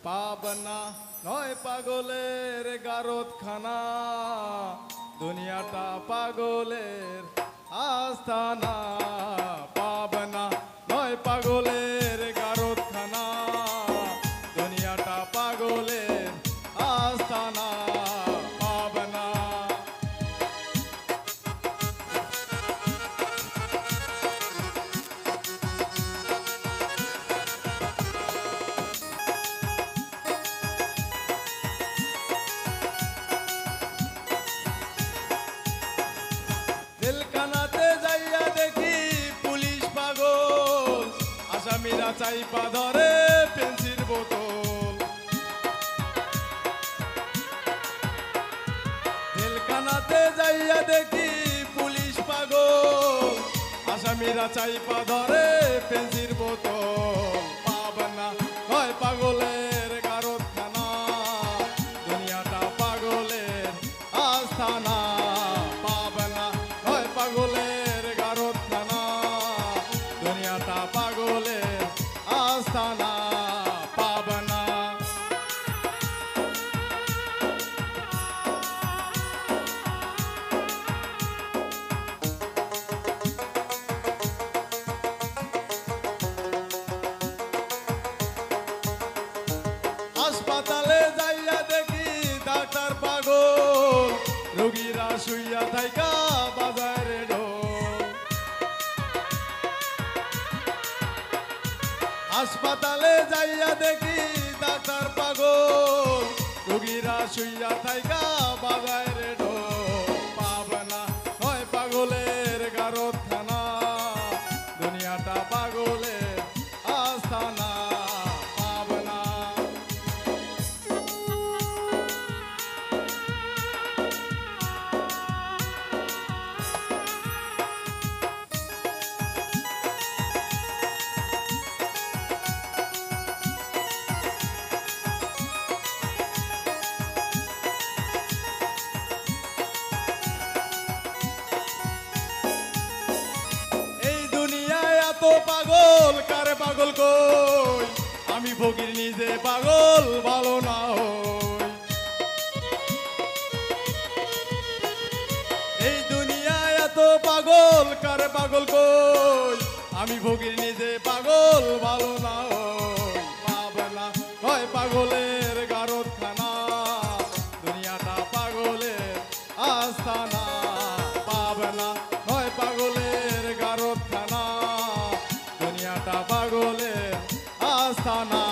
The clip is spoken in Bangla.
পাবনা নয় পাগলের গারতখানা, দুনিয়াটা পাগলের আস্তানা। পাবনা নয় পাগলের গারতখানা, দুনিয়াটা পাগলের আস্তানা। পাবনা জেলখানাতে যাইয়া দেখি পুলিশ পাগল, আসামিরা চাইপা ধরে পেন্সির বোতল। জেলখানাতে যাইয়া দেখি পুলিশ পাগল, আসামিরা চাইপা ধরে পেন্সির বোতল। পাবনা হয় পাগলের গারতখানা, দুনিয়াটা পাগলের আস্তানা। পাবনা হয় পাগলের গারতখানা, দুনিয়াটা পাগলের আস্তানা। পাবনা হাসপাতালে যাইয়া দেখি ডাক্তার পাগল, রোগীরা শুইয়া থাইকা বাজারে ঢোল। হাসপাতালে যাইয়া দেখি ডাক্তার পাগল, রোগীরা শুইয়া থাইকা বাজারে ঢোল। পাবনা হয় পাগলের গারতখানা, দুনিয়াটা পাগলের আস্তানা। পাবনা এই দুনিয়ায় এত পাগল, কারে পাগল কই? আমি ফকির নিজে পাগল ভালো না হই। এই দুনিয়ায় এত পাগল, কারে পাগল কই? আমি ফকির নিজে পাগল ভালো না হই। পাবনা হয় পাগলের গারতখানা, দুনিয়াটা পাগলের আস্তানা। পাবনা হয় পাগলের গারতখানা, দুনিয়াটা পাগলের আস্তানা।